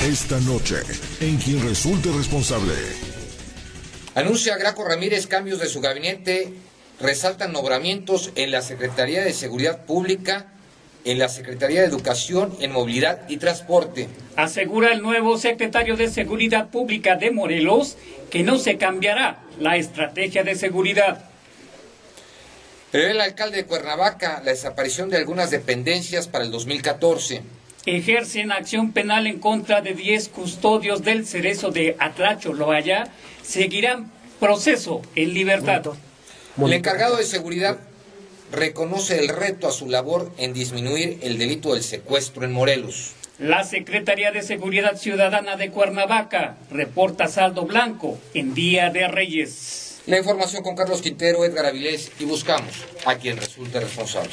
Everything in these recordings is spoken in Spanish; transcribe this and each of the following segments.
Esta noche, en Quien Resulte Responsable. Anuncia Graco Ramírez cambios de su gabinete, resaltan nombramientos en la Secretaría de Seguridad Pública, en la Secretaría de Educación, en Movilidad y Transporte. Asegura el nuevo secretario de Seguridad Pública de Morelos que no se cambiará la estrategia de seguridad. Prevé el alcalde de Cuernavaca la desaparición de algunas dependencias para el 2014. Ejercen acción penal en contra de 10 custodios del Cerezo de Atlacho Loaya. Seguirán proceso en libertad. El encargado de seguridad reconoce el reto a su labor en disminuir el delito del secuestro en Morelos. La Secretaría de Seguridad Ciudadana de Cuernavaca reporta saldo blanco en Día de Reyes. La información con Carlos Quintero, Edgar Avilés y buscamos a quien resulte responsable.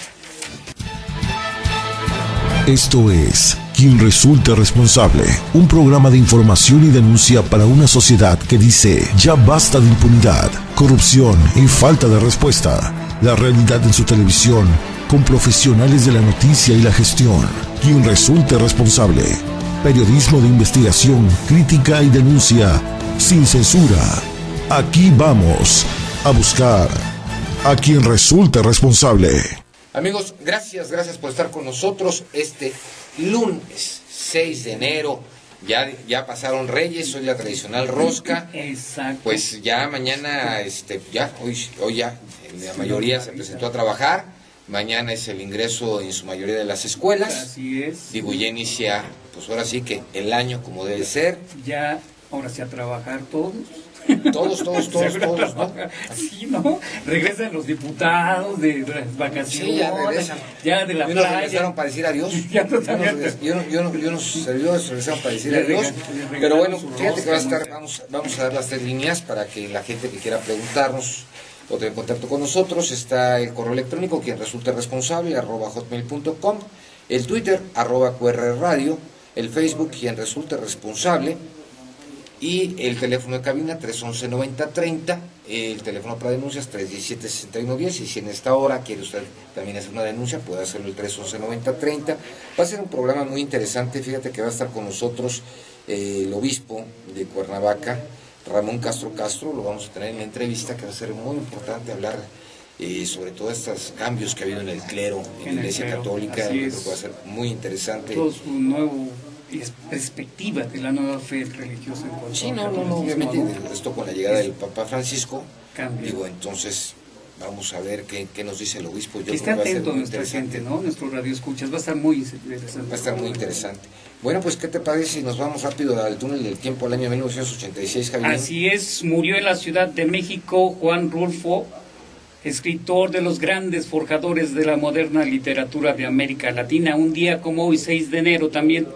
Esto es Quien Resulte Responsable, un programa de información y denuncia para una sociedad que dice ya basta de impunidad, corrupción y falta de respuesta. La realidad en su televisión, con profesionales de la noticia y la gestión. Quien Resulte Responsable. Periodismo de investigación, crítica y denuncia, sin censura. Aquí vamos a buscar a quien resulte responsable. Amigos, gracias por estar con nosotros este lunes 6 de enero. Ya pasaron Reyes, hoy la tradicional rosca. Exacto. Pues ya mañana, hoy ya la mayoría se presentó a trabajar. Mañana es el ingreso en su mayoría de las escuelas. Así es. Digo, ya inicia, pues ahora sí que el año como debe ser. Ya, ahora sí a trabajar todos. Todos, ¿no? Sí, ¿no? Regresan los diputados de las vacaciones. Sí, ya regresan. Ya de la y unos playa. regresaron para decir adiós. Y unos servidores regresaron para decir adiós. Pero bueno, fíjate que vamos a dar las 3 líneas para que la gente que quiera preguntarnos o tener contacto con nosotros. Está el correo electrónico, quien resulte responsable, @hotmail.com, el Twitter, @QRRadio, el Facebook, quien resulte responsable, y el teléfono de cabina 311-9030, el teléfono para denuncias 317-6110, y si en esta hora quiere usted también hacer una denuncia, puede hacerlo el 311-9030. Va a ser un programa muy interesante. Fíjate que va a estar con nosotros el obispo de Cuernavaca, Ramón Castro, lo vamos a tener en la entrevista, que va a ser muy importante hablar sobre todos estos cambios que ha habido en el clero, en la Iglesia Católica. Creo que va a ser muy interesante. Todo su nuevo perspectiva de la nueva fe religiosa en cuanto sí, no, obviamente esto con la llegada del Papa Francisco, cambia. Digo, entonces vamos a ver qué nos dice el obispo. Yo esté atento a nuestra gente, ¿no? Nuestro radio escuchas, va a estar muy interesante. Va a estar muy interesante. Bueno, pues ¿qué te parece si nos vamos rápido al túnel del tiempo al año 1986, Javier? Así es, murió en la Ciudad de México Juan Rulfo, escritor de los grandes forjadores de la moderna literatura de América Latina, un día como hoy, 6 de enero también,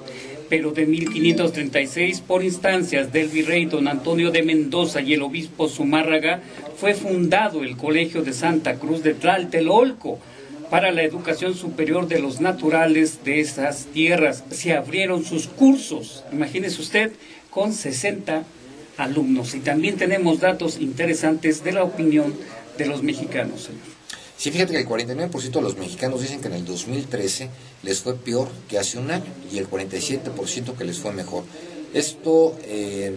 pero de 1536, por instancias del virrey don Antonio de Mendoza y el obispo Zumárraga, fue fundado el Colegio de Santa Cruz de Tlatelolco para la educación superior de los naturales de esas tierras. Se abrieron sus cursos, imagínese usted, con 60 alumnos. Y también tenemos datos interesantes de la opinión de los mexicanos, señor. Sí, fíjate que el 49% de los mexicanos dicen que en el 2013 les fue peor que hace un año, y el 47% que les fue mejor. Esto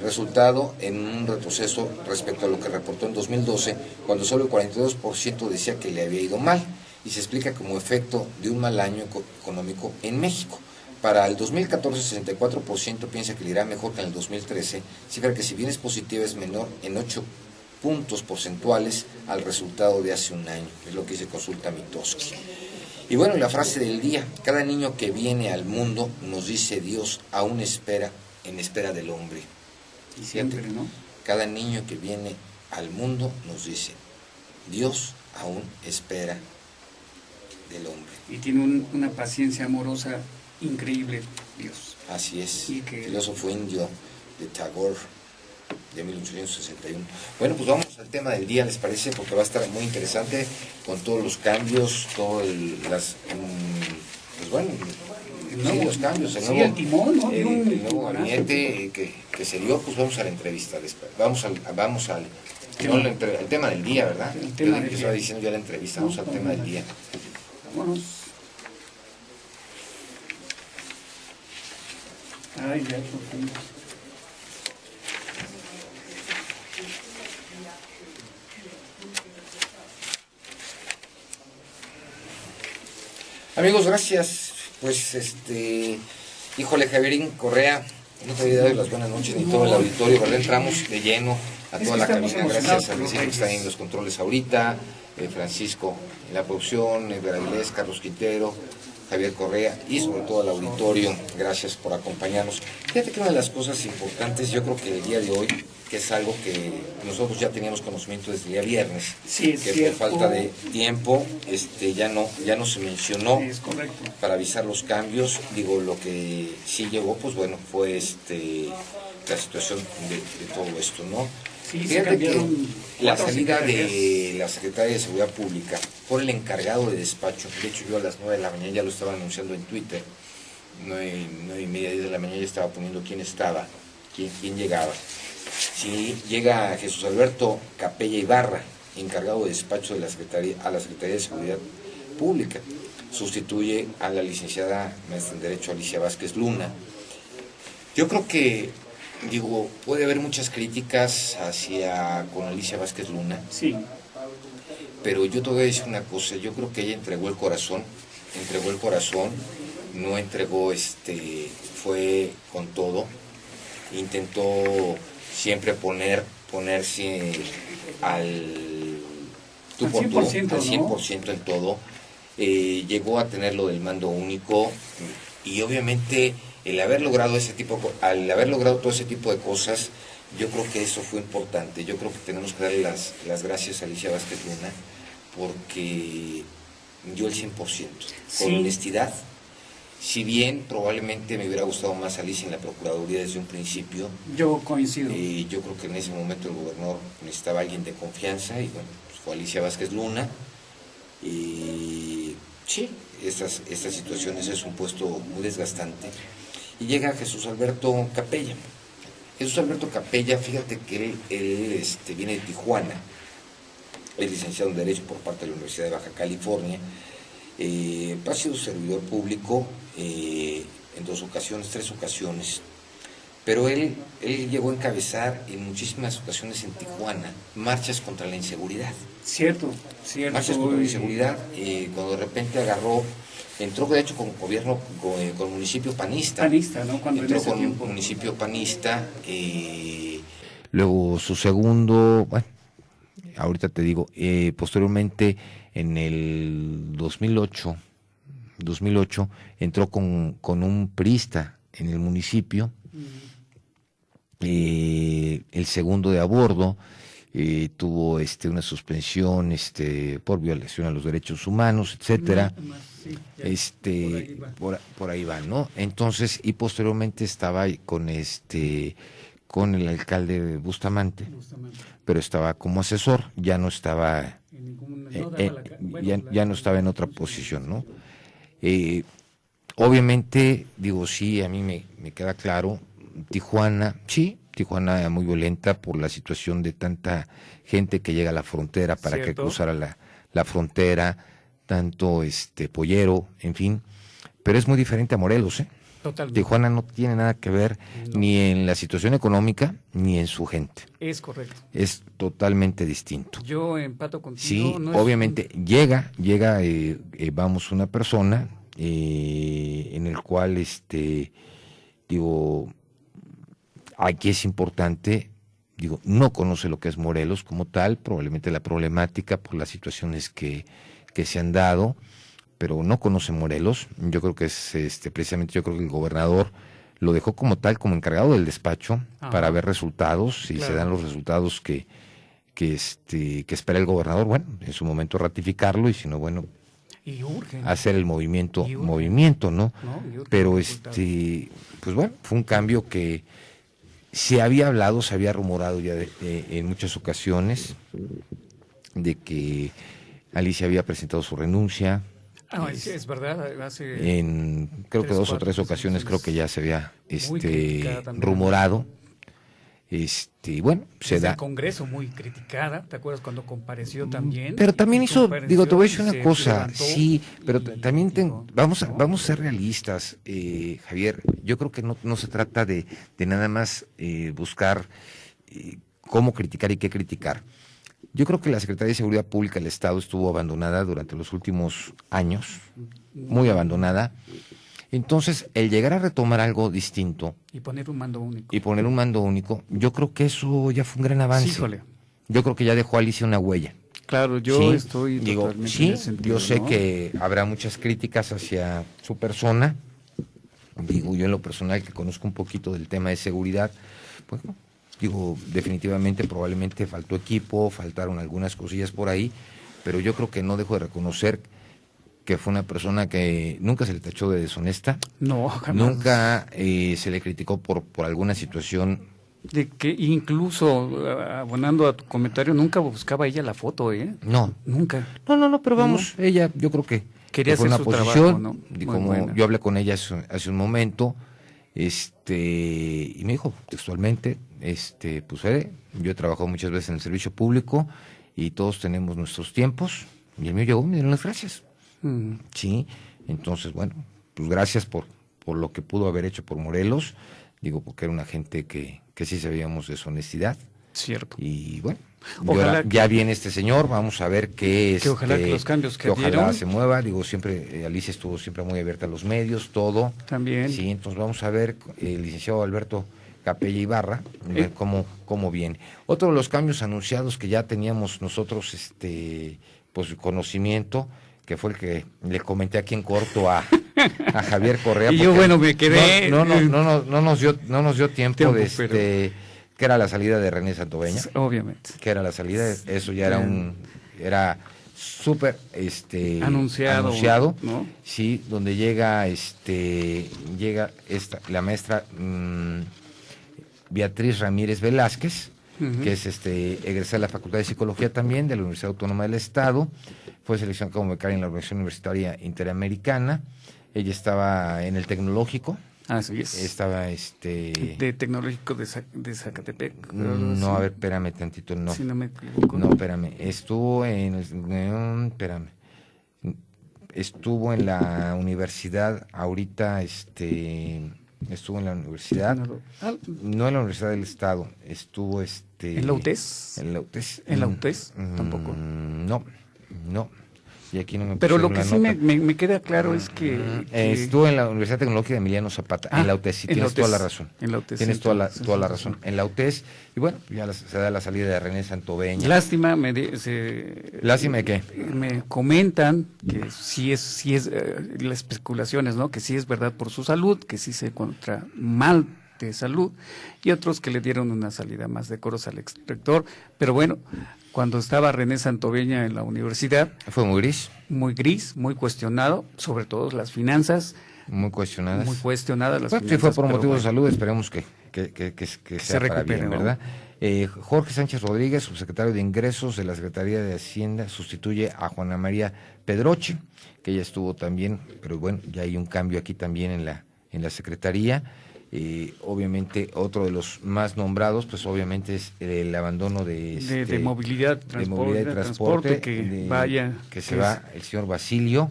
resultado en un retroceso respecto a lo que reportó en 2012, cuando solo el 42% decía que le había ido mal, y se explica como efecto de un mal año económico en México. Para el 2014, 64% piensa que le irá mejor que en el 2013, cifra que si bien es positiva es menor en 8 puntos porcentuales al resultado de hace un año, es lo que dice Consulta Mitofsky. Y bueno, la frase del día: cada niño que viene al mundo, nos dice Dios, aún espera, en espera del hombre. Y siempre, ¿no? Cada niño que viene al mundo, nos dice Dios, aún espera del hombre. Y tiene una paciencia amorosa increíble, Dios. Así es, y que... filósofo indio de Tagore, de 1861. Bueno, pues vamos al tema del día, ¿les parece? Porque va a estar muy interesante con todos los cambios, pues bueno, sí, los cambios, el timón, ¿no? El nuevo gabinete que se dio. Pues vamos a la entrevista, vamos al el tema del día, ¿verdad? El tema del día. Estaba diciendo ya la entrevista, vamos al tema del día. Vámonos. Ay, ya, por fin. Amigos, gracias. Pues híjole, Javierín Correa, no te había dado las buenas noches ni todo el auditorio, ¿verdad? Entramos de lleno a toda la cabina, gracias a Luis que está en los controles ahorita, Francisco en la producción, Edgar Avilés, Carlos Quintero, Javier Correa y sobre todo al auditorio, gracias por acompañarnos. Fíjate que una de las cosas importantes, yo creo que el día de hoy, que es algo que nosotros ya teníamos conocimiento desde el día viernes, sí, que cierto. por falta de tiempo ya no se mencionó, es correcto, para avisar los cambios. Digo, lo que sí llegó, pues bueno, fue la situación de todo esto, ¿no? Sí, fíjate que la salida secretarias de la Secretaría de Seguridad Pública por el encargado de despacho, de hecho yo a las 9 de la mañana ya lo estaba anunciando en Twitter, 9:30, 10 de la mañana ya estaba poniendo quién estaba, quién llegaba. Si llega Jesús Alberto Capella Ibarra, encargado de despacho de la Secretaría de Seguridad Pública, sustituye a la licenciada maestra en Derecho Alicia Vázquez Luna. Yo creo que, puede haber muchas críticas con Alicia Vázquez Luna, sí, pero yo te voy a decir una cosa, yo creo que ella entregó el corazón, no entregó, fue con todo, intentó siempre ponerse al 100% en todo, llegó a tener lo del mando único y obviamente al haber logrado todo ese tipo de cosas, yo creo que eso fue importante. Yo creo que tenemos que darle las gracias a Alicia Vázquez Luna porque dio el 100%, sí, con honestidad. Si bien probablemente me hubiera gustado más Alicia en la Procuraduría desde un principio, yo coincido. Yo creo que en ese momento el gobernador necesitaba a alguien de confianza y bueno, pues fue Alicia Vázquez Luna. Y sí, estas situaciones es un puesto muy desgastante. Y llega Jesús Alberto Capella. Jesús Alberto Capella, fíjate que él viene de Tijuana, es licenciado en Derecho por parte de la Universidad de Baja California. Ha sido servidor público en 3 ocasiones, pero él llegó a encabezar en muchísimas ocasiones en Tijuana marchas contra la inseguridad. Cierto. Marchas contra la inseguridad, cuando de repente entró de hecho con gobierno, con municipio panista. ¿No? Cuando entró con un municipio panista, luego su segundo, bueno, ahorita te digo, posteriormente en el 2008 entró con un priista en el municipio, el segundo de a bordo, tuvo una suspensión por violación a los derechos humanos, etcétera. Sí, por ahí va, ¿no? Entonces, y posteriormente estaba con el alcalde Bustamante, pero estaba como asesor, ya no estaba ya no estaba en otra posición, ¿no? Obviamente, sí, a mí me queda claro, Tijuana muy violenta por la situación de tanta gente que llega a la frontera para ¿cierto? Que cruzara la frontera, tanto pollero, en fin, pero es muy diferente a Morelos, Totalmente. Tijuana no tiene nada que ver ni en la situación económica ni en su gente. Es correcto. Es totalmente distinto. Yo empato contigo. Sí, obviamente llega, vamos, una persona en el cual, aquí es importante, no conoce lo que es Morelos como tal, probablemente la problemática por las situaciones que se han dado, pero no conoce Morelos. Yo creo que es precisamente, yo creo que el gobernador lo dejó como tal, como encargado del despacho. Ajá. Para ver resultados, si se dan los resultados que espera el gobernador, bueno, en su momento ratificarlo, y si no, bueno, hacer el movimiento, ¿no? Pero pues bueno, fue un cambio que se había hablado, se había rumorado ya en muchas ocasiones de que Alicia había presentado su renuncia. Es verdad, creo que 2 o 3 ocasiones creo que ya se había rumorado. Bueno, se da. El Congreso muy criticada, ¿te acuerdas cuando compareció también? Pero también hizo, te voy a decir una cosa, sí, pero también vamos a ser realistas, Javier. Yo creo que no se trata de nada más buscar cómo criticar y qué criticar. Yo creo que la Secretaría de Seguridad Pública del Estado estuvo abandonada durante los últimos años, muy abandonada. Entonces, el llegar a retomar algo distinto y poner un mando único, yo creo que eso ya fue un gran avance. Híjole. Yo creo que ya dejó Alicia una huella. Claro, yo estoy totalmente en ese sentido, yo sé que habrá muchas críticas hacia su persona. Yo en lo personal, que conozco un poquito del tema de seguridad, pues definitivamente probablemente faltó equipo, faltaron algunas cosillas por ahí, pero yo creo que no dejo de reconocer que fue una persona que nunca se le tachó de deshonesta. No, jamás. Nunca se le criticó por alguna situación. De que incluso, abonando a tu comentario, nunca buscaba ella la foto, ¿eh? No. Nunca. No, pero vamos, ella, yo creo que quería hacer una su posición, trabajo, ¿no? Como yo hablé con ella hace un momento, y me dijo textualmente, pues Fede, yo he trabajado muchas veces en el servicio público y todos tenemos nuestros tiempos, y el mío llegó, me dieron las gracias. Sí, entonces, bueno, pues gracias por lo que pudo haber hecho por Morelos, porque era una gente que sí sabíamos de su honestidad. Cierto. Y bueno, ya viene este señor, vamos a ver qué es. Que ojalá que los cambios que ojalá dieron se mueva, siempre, Alicia estuvo siempre muy abierta a los medios, todo. También. Sí, entonces vamos a ver, el licenciado Alberto Capella Ibarra, ver cómo viene. Otro de los cambios anunciados que ya teníamos nosotros, pues conocimiento, que fue el que le comenté aquí en corto a Javier Correa. Y yo, me quedé. No nos dio tiempo de que era la salida de René Santoveña. Obviamente. Que era la salida, eso ya era súper anunciado, ¿no? Sí, donde llega la maestra Beatriz Ramírez Velázquez, que es egresada de la Facultad de Psicología también de la Universidad Autónoma del Estado. Fue seleccionada como becaria en la Organización Universitaria Interamericana. Ella estaba en el Tecnológico. Así es. Estaba de Tecnológico de Zacatepec. No, a ver, espérame tantito, no. Si no me equivoco. No, espérame. Estuvo en la universidad ahorita, estuvo en la universidad, no en la Universidad del Estado, estuvo ¿En la UTES? En la UTES. ¿En la UTES? Tampoco. No. Y aquí no me Pero lo que sí me queda claro es que estuvo en la Universidad Tecnológica de Emiliano Zapata, en la UTES, y tienes toda la razón. En la UTES. Tienes toda la razón. En la UTES, y bueno, ya se da la salida de René Santoveña. Lástima, ¿Lástima de qué? Me comentan que sí es las especulaciones, ¿no? Que sí es verdad por su salud, que sí se encuentra mal de salud, y otros que le dieron una salida más decorosa al exrector, pero bueno, cuando estaba René Santoveña en la universidad. Fue muy gris. Muy gris, muy cuestionado, sobre todo las finanzas. Muy cuestionadas. Muy cuestionadas las finanzas. Sí, fue por motivos de salud, esperemos que se recupere, bien, ¿verdad? Jorge Sánchez Rodríguez, subsecretario de Ingresos de la Secretaría de Hacienda, sustituye a Juana María Pedroche, que ella estuvo también, pero bueno, ya hay un cambio aquí también en la Secretaría. Obviamente otro de los más nombrados, pues obviamente es el abandono de movilidad, transporte, que se va el señor Basilio,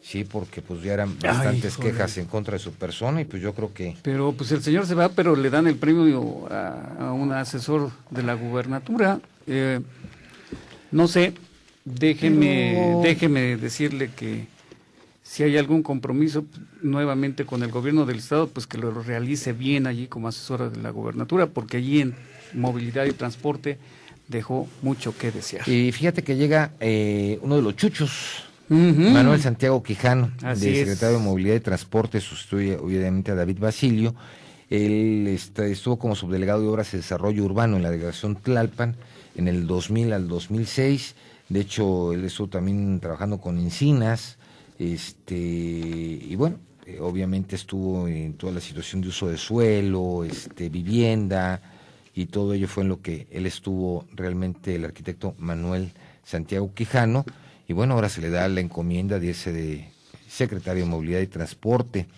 sí, porque pues ya eran bastantes quejas en contra de su persona, y pues yo creo que... Pero pues el señor se va, pero le dan el premio a un asesor de la gubernatura, no sé, déjeme decirle que si hay algún compromiso nuevamente con el gobierno del estado, pues que lo realice bien allí como asesora de la gubernatura, porque allí en movilidad y transporte dejó mucho que desear. Y fíjate que llega uno de los chuchos, Manuel Santiago Quijano, secretario de Movilidad y Transporte, sustituye obviamente a David Basilio. Él estuvo como subdelegado de Obras y Desarrollo Urbano en la delegación Tlalpan en el 2000 al 2006. De hecho, él estuvo también trabajando con Encinas. Y bueno, obviamente estuvo en toda la situación de uso de suelo, vivienda, y todo ello fue en lo que él estuvo realmente, el arquitecto Manuel Santiago Quijano, y bueno, ahora se le da la encomienda de irse de secretario de Movilidad y Transporte.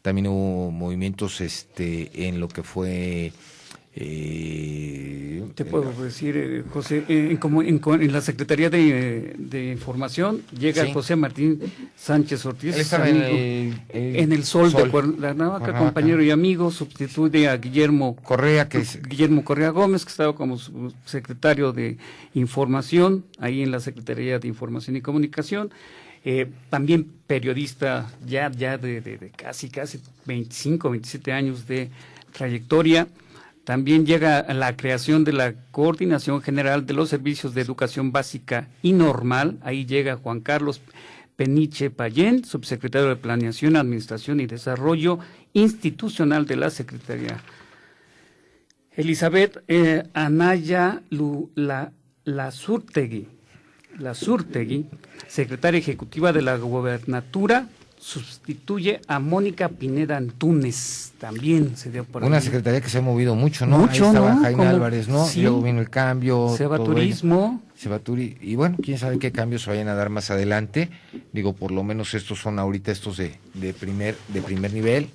También hubo movimientos en lo que fue Te puedo decir, José, en la Secretaría de Información llega Sí. José Martín Sánchez Ortiz. Él estaba en el Sol de Cuernavaca, compañero y amigo, sustituye a Guillermo Correa Gómez, que estaba como secretario de Información, ahí en la Secretaría de Información y Comunicación. También periodista ya de casi 25, 27 años de trayectoria. También llega a la creación de la Coordinación General de los Servicios de Educación Básica y Normal. Ahí llega Juan Carlos Peniche Payén, subsecretario de Planeación, Administración y Desarrollo Institucional de la Secretaría. Elizabeth Anaya Lazurtegui, secretaria ejecutiva de la Gobernatura, sustituye a Mónica Pineda Antúnez, también se dio por ahí. Una secretaría que se ha movido mucho, ¿no? Mucho, ahí estaba ¿no? Jaime Álvarez, ¿no? Sí. Luego vino el cambio. Se va Turismo. Y bueno, quién sabe qué cambios se vayan a dar más adelante. Digo, por lo menos estos son ahorita estos de primer nivel.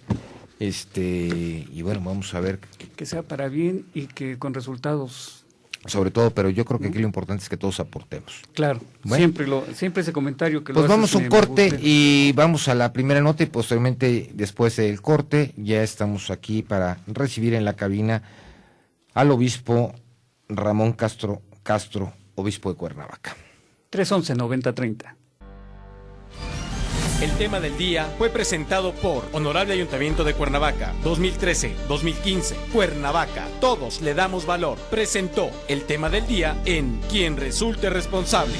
Y bueno, vamos a ver. Que sea para bien y que con resultados. Sobre todo, pero yo creo que aquí lo importante es que todos aportemos. Claro, bueno, siempre ese comentario que pues lo vamos a un corte gusta. y vamos a la primera nota y posteriormente, después del corte, ya estamos aquí para recibir en la cabina al obispo Ramón Castro, obispo de Cuernavaca. 311-9030. El tema del día fue presentado por Honorable Ayuntamiento de Cuernavaca, 2013-2015. Cuernavaca, todos le damos valor. Presentó el tema del día en Quien Resulte Responsable.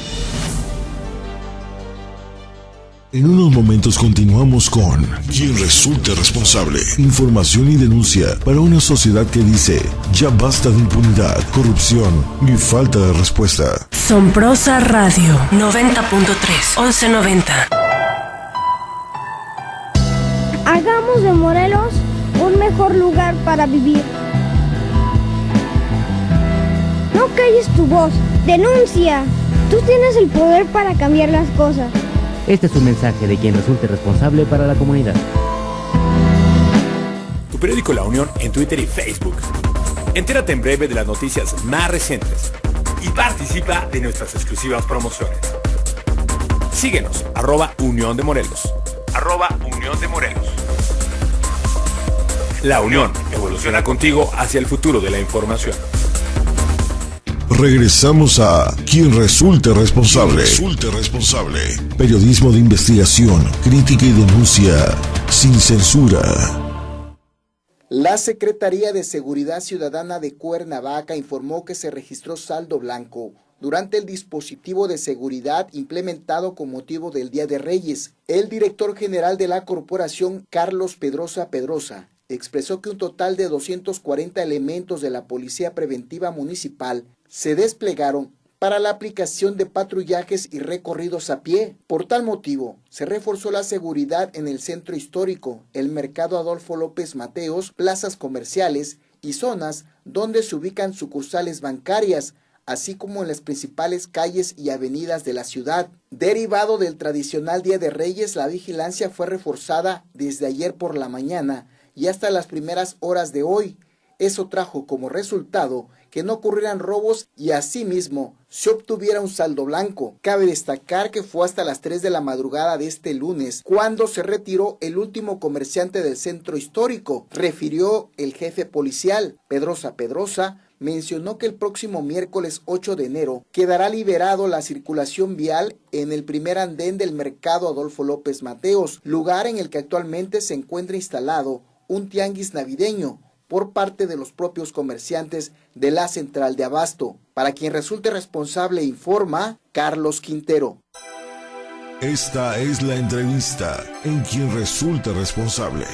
En unos momentos continuamos con Quien Resulte Responsable. Información y denuncia para una sociedad que dice ya basta de impunidad, corrupción y falta de respuesta. Somprosa Radio 90.3 1190. Hagamos de Morelos un mejor lugar para vivir. No calles tu voz, denuncia. Tú tienes el poder para cambiar las cosas. Este es un mensaje de Quien Resulte Responsable para la comunidad. Tu periódico La Unión en Twitter y Facebook. Entérate en breve de las noticias más recientes y participa de nuestras exclusivas promociones. Síguenos, @Unión de Morelos. @Unión de Morelos. La Unión evoluciona contigo hacia el futuro de la información. Regresamos a Quien Resulte Responsable. Periodismo de investigación, crítica y denuncia sin censura. La Secretaría de Seguridad Ciudadana de Cuernavaca informó que se registró saldo blanco durante el dispositivo de seguridad implementado con motivo del Día de Reyes. El director general de la corporación, Carlos Pedrosa, expresó que un total de 240 elementos de la Policía Preventiva Municipal se desplegaron para la aplicación de patrullajes y recorridos a pie. Por tal motivo, se reforzó la seguridad en el centro histórico, el Mercado Adolfo López Mateos, plazas comerciales y zonas donde se ubican sucursales bancarias, así como en las principales calles y avenidas de la ciudad. Derivado del tradicional Día de Reyes, la vigilancia fue reforzada desde ayer por la mañana y hasta las primeras horas de hoy. Eso trajo como resultado que no ocurrieran robos y asimismo se obtuviera un saldo blanco. Cabe destacar que fue hasta las 3 de la madrugada de este lunes cuando se retiró el último comerciante del centro histórico, refirió el jefe policial. Pedrosa mencionó que el próximo miércoles 8 de enero quedará liberado la circulación vial en el primer andén del Mercado Adolfo López Mateos, lugar en el que actualmente se encuentra instalado un tianguis navideño por parte de los propios comerciantes de la central de abasto. Para Quien Resulte Responsable, informa Carlos Quintero. Esta es la entrevista en Quien Resulte Responsable.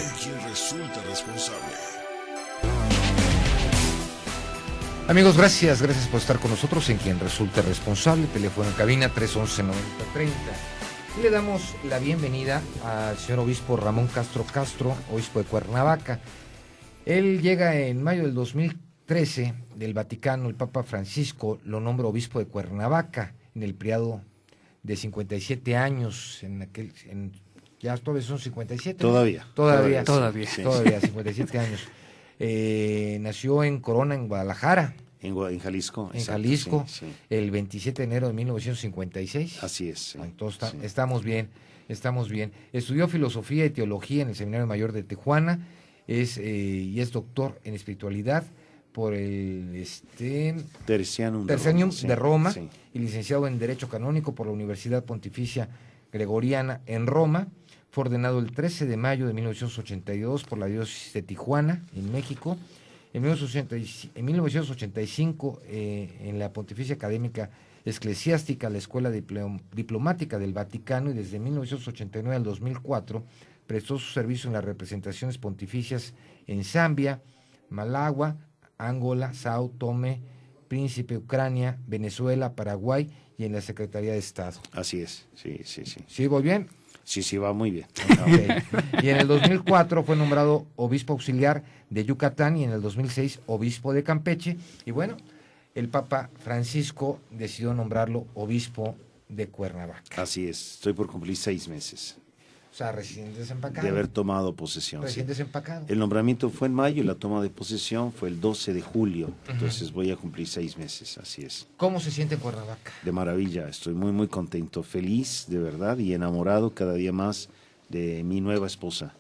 Amigos, gracias por estar con nosotros en Quien Resulte Responsable. Teléfono en cabina 311-9030. Y le damos la bienvenida al señor obispo Ramón Castro, obispo de Cuernavaca. Él llega en mayo del 2013 del Vaticano. El Papa Francisco lo nombra obispo de Cuernavaca en el periodo de 57 años. Ya todavía son 57. Todavía, 57 años. Nació en Corona, en Guadalajara. En Jalisco. En exacto, Jalisco, sí, sí. el 27 de enero de 1956. Así es. Sí, entonces sí. estamos bien. Estudió filosofía y teología en el Seminario Mayor de Tijuana, y es doctor en espiritualidad por el Tercianum de Roma, sí. Y licenciado en Derecho Canónico por la Universidad Pontificia Gregoriana en Roma. Fue ordenado el 13 de mayo de 1982 por la diócesis de Tijuana, en México. En 1985, en la Pontificia Académica Eclesiástica, la Escuela Diplomática del Vaticano, y desde 1989 al 2004 prestó su servicio en las representaciones pontificias en Zambia, Malawi, Angola, Sao Tome, Príncipe, Ucrania, Venezuela, Paraguay y en la Secretaría de Estado. Así es, sí. ¿Sí voy bien? Sí, va muy bien. Okay. Y en el 2004 fue nombrado obispo auxiliar de Yucatán y en el 2006 obispo de Campeche. Y bueno, el Papa Francisco decidió nombrarlo obispo de Cuernavaca. Así es, estoy por cumplir 6 meses. O sea, recién desempacado. De haber tomado posesión. Recién desempacado. El nombramiento fue en mayo y la toma de posesión fue el 12 de julio. Entonces voy a cumplir 6 meses, así es. ¿Cómo se siente en Cuernavaca? De maravilla, estoy muy, muy contento, feliz, de verdad, y enamorado cada día más de mi nueva esposa.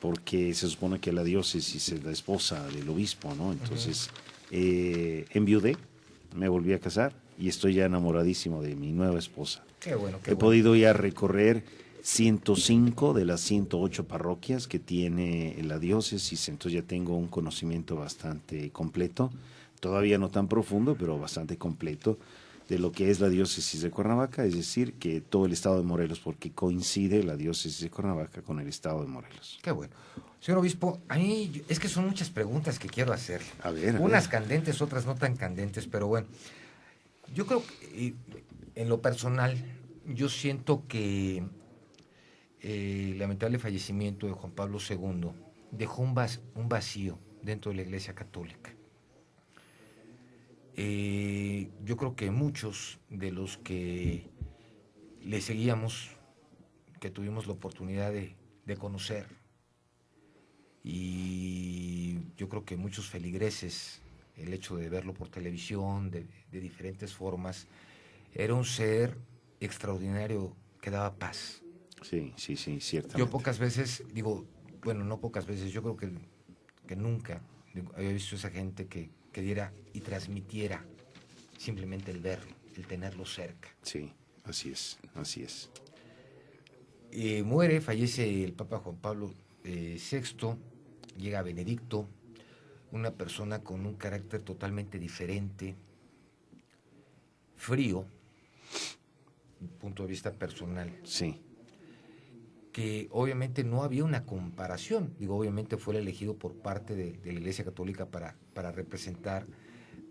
Porque se supone que la diócesis es la esposa del obispo, ¿no? Entonces, enviudé, me volví a casar y estoy ya enamoradísimo de mi nueva esposa. Qué bueno, He podido ya recorrer 105 de las 108 parroquias que tiene la diócesis, entonces ya tengo un conocimiento bastante completo, todavía no tan profundo, pero bastante completo de lo que es la diócesis de Cuernavaca, es decir, que todo el estado de Morelos, porque coincide la diócesis de Cuernavaca con el estado de Morelos. Qué bueno. Señor obispo, a mí es que son muchas preguntas que quiero hacer. A ver. Unas candentes, otras no tan candentes, pero bueno, yo creo que en lo personal, yo siento que el lamentable fallecimiento de Juan Pablo II dejó un vacío dentro de la Iglesia Católica. Yo creo que muchos de los que le seguíamos, que tuvimos la oportunidad de conocer, y yo creo que muchos feligreses, el hecho de verlo por televisión, de diferentes formas, era un ser extraordinario que daba paz. Sí, ciertamente. Yo pocas veces, no pocas veces, yo creo que nunca había visto esa gente que diera y transmitiera simplemente el verlo, el tenerlo cerca. Sí, así es. Fallece el Papa Juan Pablo VI, llega Benedicto, una persona con un carácter totalmente diferente, frío, desde un punto de vista personal. Sí. Que obviamente no había una comparación, obviamente fue el elegido por parte de la Iglesia Católica para representar,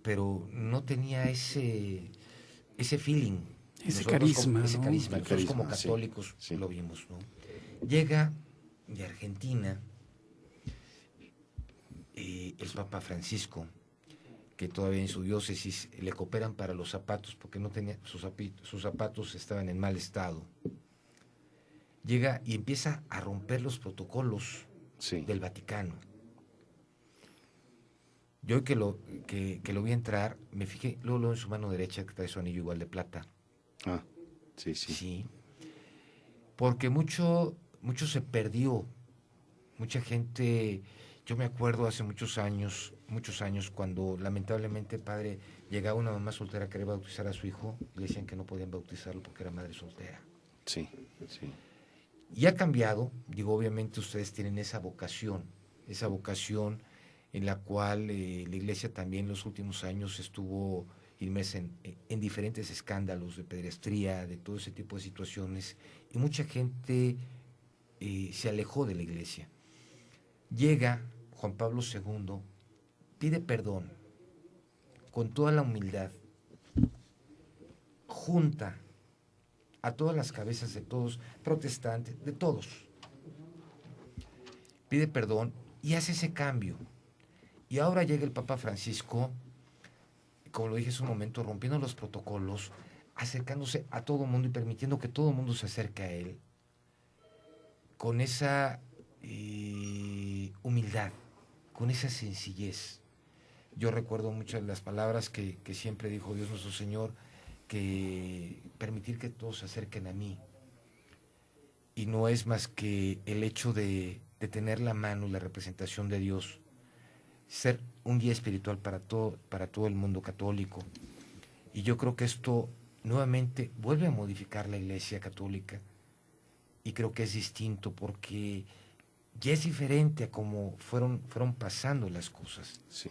pero no tenía ese feeling. Ese carisma. Nosotros como católicos sí. Lo vimos, ¿no? Llega de Argentina el Papa Francisco, que todavía en su diócesis le cooperan para los zapatos, porque no tenía sus zapatos estaban en mal estado. Llega y empieza a romper los protocolos del Vaticano. Yo que lo vi entrar, me fijé luego en su mano derecha que trae su anillo igual de plata. Ah, sí. Sí, porque mucho se perdió. Mucha gente, yo me acuerdo hace muchos años, cuando lamentablemente, padre, llegaba una mamá soltera a querer bautizar a su hijo, y le decían que no podían bautizarlo porque era madre soltera. Sí. Y ha cambiado, obviamente ustedes tienen esa vocación en la cual la Iglesia también en los últimos años estuvo inmersa en diferentes escándalos de pederastía, de todo ese tipo de situaciones, y mucha gente se alejó de la Iglesia. Llega Juan Pablo II, pide perdón con toda la humildad, junta a todas las cabezas de todos, protestantes, de todos. Pide perdón y hace ese cambio. Y ahora llega el Papa Francisco, como lo dije hace un momento, rompiendo los protocolos, acercándose a todo mundo y permitiendo que todo el mundo se acerque a él, con esa humildad, con esa sencillez. Yo recuerdo muchas de las palabras que siempre dijo Dios nuestro Señor, que permitir que todos se acerquen a mí. Y no es más que el hecho de tener la mano y la representación de Dios, ser un guía espiritual para todo el mundo católico. Y yo creo que esto nuevamente vuelve a modificar la Iglesia Católica, y creo que es distinto porque ya es diferente a cómo fueron pasando las cosas. Sí.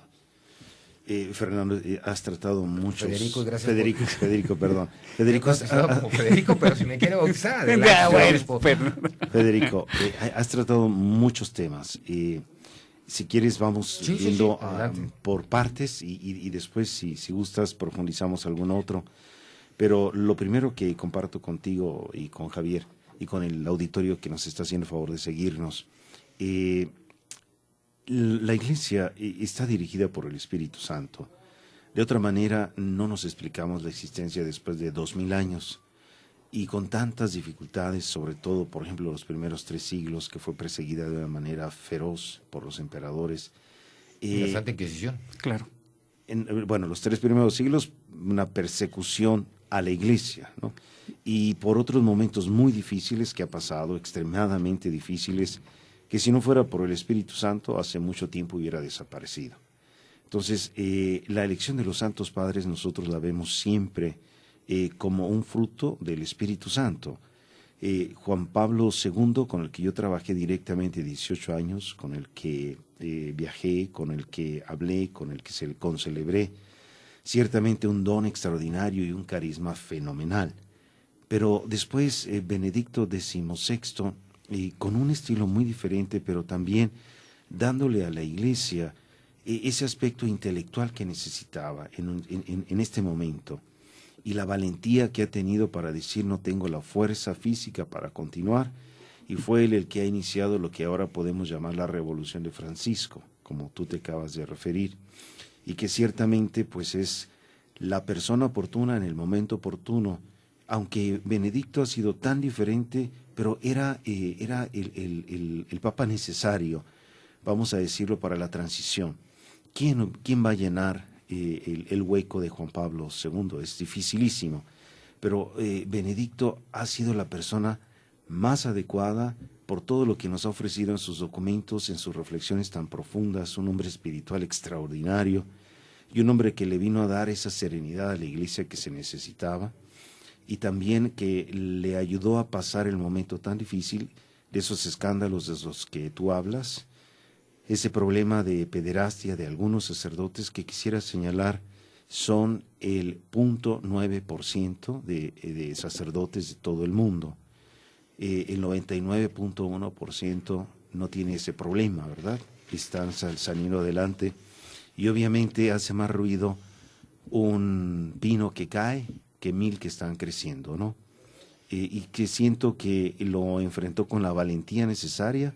Fernando, has tratado muchos... Federico, gracias. Federico, perdón. Federico, como Federico, pero si me quiere bautizar. Federico, has tratado muchos temas. Si quieres, vamos viendo por partes y después, si gustas, profundizamos algún otro. Pero lo primero que comparto contigo y con Javier y con el auditorio que nos está haciendo el favor de seguirnos, la Iglesia está dirigida por el Espíritu Santo. De otra manera, no nos explicamos la existencia después de 2000 años y con tantas dificultades, sobre todo, por ejemplo, los primeros 3 siglos, que fue perseguida de una manera feroz por los emperadores. La Santa Inquisición. Claro. Los 3 primeros siglos, una persecución a la Iglesia, ¿no? Y por otros momentos muy difíciles que ha pasado, extremadamente difíciles, que si no fuera por el Espíritu Santo, hace mucho tiempo hubiera desaparecido. Entonces, la elección de los santos padres nosotros la vemos siempre como un fruto del Espíritu Santo. Juan Pablo II, con el que yo trabajé directamente 18 años, con el que viajé, con el que hablé, con el que concelebré, ciertamente un don extraordinario y un carisma fenomenal. Pero después Benedicto XVI, con un estilo muy diferente, pero también dándole a la Iglesia ese aspecto intelectual que necesitaba en este momento, y la valentía que ha tenido para decir no tengo la fuerza física para continuar, y fue él el que ha iniciado lo que ahora podemos llamar la Revolución de Francisco, como tú te acabas de referir, y que ciertamente pues es la persona oportuna en el momento oportuno, aunque Benedicto ha sido tan diferente, pero era el Papa necesario, vamos a decirlo, para la transición. ¿Quién va a llenar el hueco de Juan Pablo II? Es dificilísimo, pero Benedicto ha sido la persona más adecuada por todo lo que nos ha ofrecido en sus documentos, en sus reflexiones tan profundas, un hombre espiritual extraordinario y un hombre que le vino a dar esa serenidad a la Iglesia que se necesitaba, y también que le ayudó a pasar el momento tan difícil de esos escándalos de los que tú hablas, ese problema de pederastia de algunos sacerdotes que quisiera señalar son el 0.9% de sacerdotes de todo el mundo. El 99.1% no tiene ese problema, ¿verdad? Están saliendo adelante, y obviamente hace más ruido un pino que cae que 1000 que están creciendo, ¿no? Y que siento que lo enfrentó con la valentía necesaria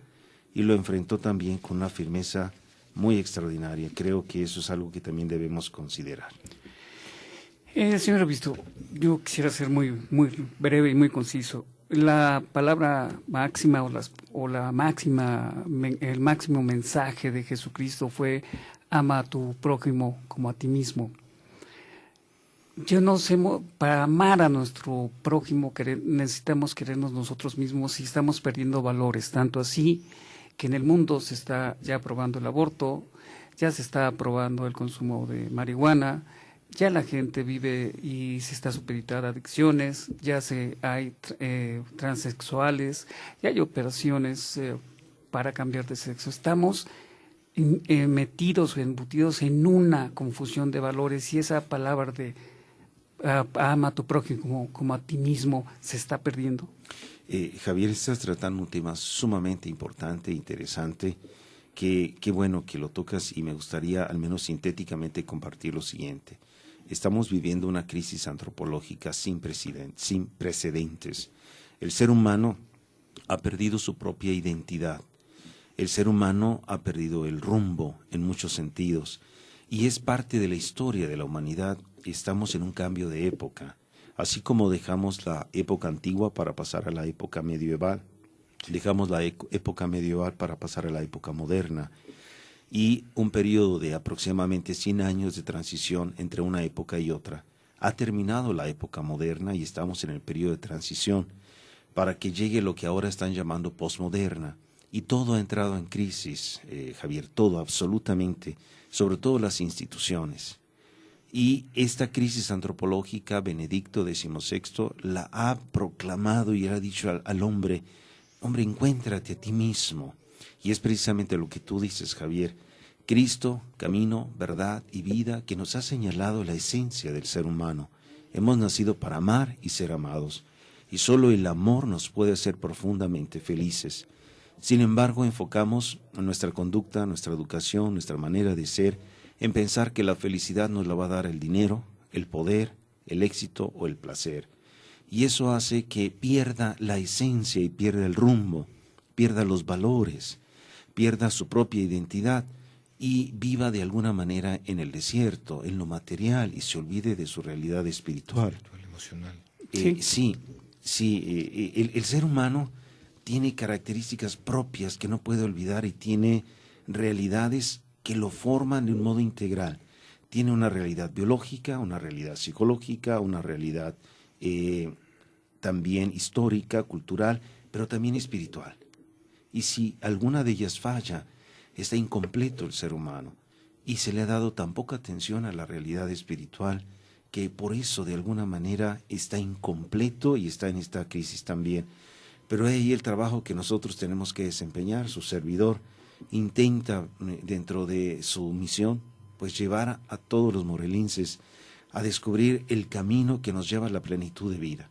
y lo enfrentó también con una firmeza muy extraordinaria. Creo que eso es algo que también debemos considerar. Señor Obispo, yo quisiera ser muy breve y muy conciso. La palabra máxima el máximo mensaje de Jesucristo fue: ama a tu prójimo como a ti mismo. Yo no sé, para amar a nuestro prójimo necesitamos querernos nosotros mismos, y estamos perdiendo valores, tanto así que en el mundo se está ya aprobando el aborto, ya se está aprobando el consumo de marihuana, ya la gente vive y se está supeditada a adicciones, ya hay transexuales, ya hay operaciones para cambiar de sexo. Estamos metidos o embutidos en una confusión de valores, y esa palabra de ama a tu prójimo como a ti mismo se está perdiendo. Javier, estás tratando un tema sumamente importante e interesante, qué bueno que lo tocas, y me gustaría al menos sintéticamente compartir lo siguiente. Estamos viviendo una crisis antropológica sin precedentes. El ser humano ha perdido su propia identidad. El ser humano ha perdido el rumbo en muchos sentidos, y es parte de la historia de la humanidad. Estamos en un cambio de época. Así como dejamos la época antigua para pasar a la época medieval, dejamos la época medieval para pasar a la época moderna. y un periodo de aproximadamente 100 años de transición entre una época y otra. Ha terminado la época moderna y estamos en el periodo de transición para que llegue lo que ahora están llamando posmoderna. Y todo ha entrado en crisis, Javier, todo, absolutamente, sobre todo las instituciones. Y esta crisis antropológica, Benedicto XVI la ha proclamado y ha dicho al hombre, hombre, encuéntrate a ti mismo. Y es precisamente lo que tú dices, Javier. Cristo, camino, verdad y vida, que nos ha señalado la esencia del ser humano. Hemos nacido para amar y ser amados. Y solo el amor nos puede hacer profundamente felices. Sin embargo, enfocamos nuestra conducta, nuestra educación, nuestra manera de ser, en pensar que la felicidad nos la va a dar el dinero, el poder, el éxito o el placer. Y eso hace que pierda la esencia y pierda el rumbo, pierda los valores, pierda su propia identidad y viva de alguna manera en el desierto, en lo material, y se olvide de su realidad espiritual. Emocional. El ser humano tiene características propias que no puede olvidar y tiene realidades que lo forman de un modo integral. Tiene una realidad biológica, una realidad psicológica, una realidad también histórica, cultural, pero también espiritual. Y si alguna de ellas falla, está incompleto el ser humano. Y se le ha dado tan poca atención a la realidad espiritual que por eso de alguna manera está incompleto y está en esta crisis también. Pero ahí el trabajo que nosotros tenemos que desempeñar, su servidor intenta dentro de su misión, pues llevar a todos los morelenses a descubrir el camino que nos lleva a la plenitud de vida,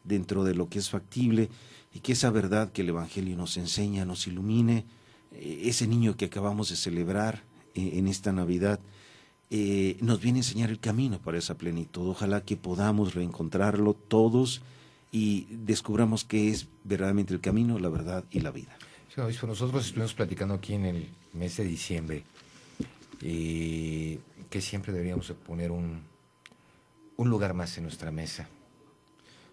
dentro de lo que es factible y que esa verdad que el Evangelio nos enseña, nos ilumine. Ese niño que acabamos de celebrar en esta Navidad nos viene a enseñar el camino para esa plenitud. Ojalá que podamos reencontrarlo todos y descubramos qué es verdaderamente el camino, la verdad y la vida. Sí, obispo, nosotros estuvimos platicando aquí en el mes de diciembre que siempre deberíamos de poner un lugar más en nuestra mesa,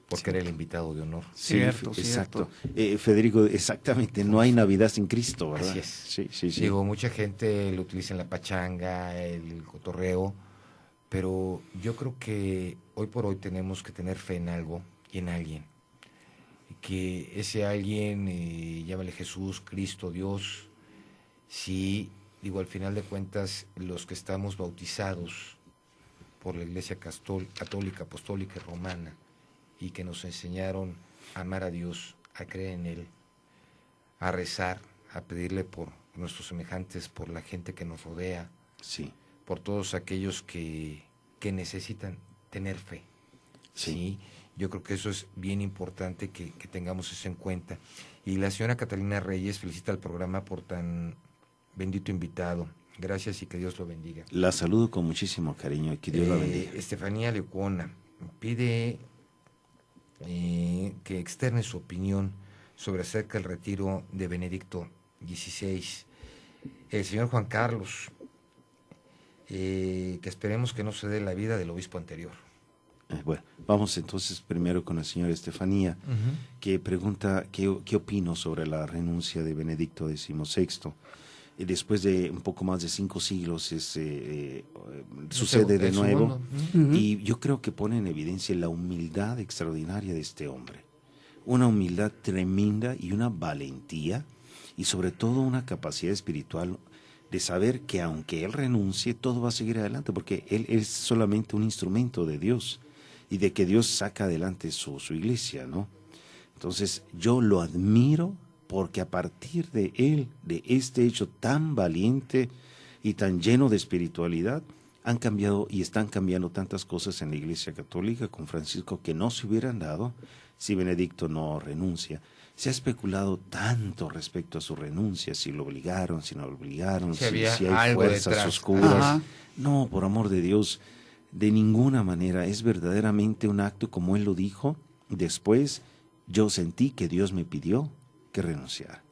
porque era el invitado de honor. Sí, exacto. Federico, exactamente, no hay Navidad sin Cristo, ¿verdad? Así es. Sí. Digo, mucha gente lo utiliza en la pachanga, el cotorreo, pero yo creo que hoy por hoy tenemos que tener fe en algo y en alguien. Que ese alguien, llámale Jesús, Cristo, Dios, sí, digo, al final de cuentas, los que estamos bautizados por la Iglesia Católica, Apostólica y Romana, y que nos enseñaron a amar a Dios, a creer en Él, a rezar, a pedirle por nuestros semejantes, por la gente que nos rodea, sí, por todos aquellos que necesitan tener fe. Sí. Yo creo que eso es bien importante que tengamos eso en cuenta. Y la señora Catalina Reyes felicita al programa por tan bendito invitado. Gracias y que Dios lo bendiga. La saludo con muchísimo cariño y que Dios la bendiga. Estefanía Lecuona pide que externe su opinión sobre acerca del retiro de Benedicto XVI. El señor Juan Carlos, que esperemos que no se dé la vida del obispo anterior. Bueno, vamos entonces primero con la señora Estefanía, que pregunta qué opino sobre la renuncia de Benedicto XVI. Después de un poco más de 5 siglos sucede de nuevo, y yo creo que pone en evidencia la humildad extraordinaria de este hombre. Una humildad tremenda y una valentía, y sobre todo una capacidad espiritual de saber que aunque él renuncie, todo va a seguir adelante, porque él es solamente un instrumento de Dios, y de que Dios saca adelante su iglesia, ¿no? Entonces, yo lo admiro porque a partir de él, de este hecho tan valiente y tan lleno de espiritualidad, han cambiado y están cambiando tantas cosas en la Iglesia Católica con Francisco que no se hubieran dado si Benedicto no renuncia. Se ha especulado tanto respecto a su renuncia, si lo obligaron, si no lo obligaron, si hay fuerzas detrás, oscuras. Ajá. No, por amor de Dios, de ninguna manera. Es verdaderamente un acto como él lo dijo. Después yo sentí que Dios me pidió que renunciara.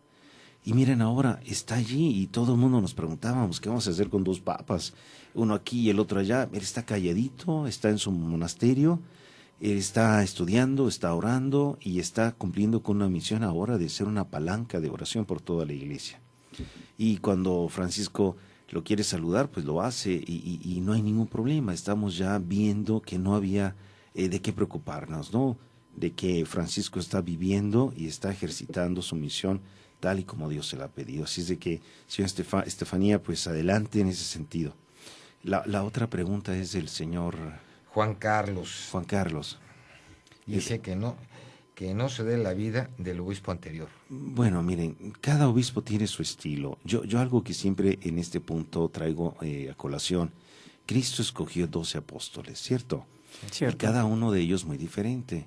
Y miren, ahora está allí y todo el mundo nos preguntábamos qué vamos a hacer con 2 papas, uno aquí y el otro allá. Él está calladito, está en su monasterio, él está estudiando, está orando y está cumpliendo con una misión ahora de ser una palanca de oración por toda la iglesia. Y cuando Francisco lo quiere saludar, pues lo hace y no hay ningún problema. Estamos ya viendo que no había de qué preocuparnos, ¿no? De que Francisco está viviendo y está ejercitando su misión tal y como Dios se la ha pedido. Así es de que, señora Estefanía, pues adelante en ese sentido. La otra pregunta es del señor Juan Carlos. Juan Carlos. Dice que no se dé la vida del obispo anterior. Bueno, miren, cada obispo tiene su estilo. Yo algo que siempre en este punto traigo a colación. Cristo escogió 12 apóstoles, ¿cierto? Cierto. Y cada uno de ellos muy diferente.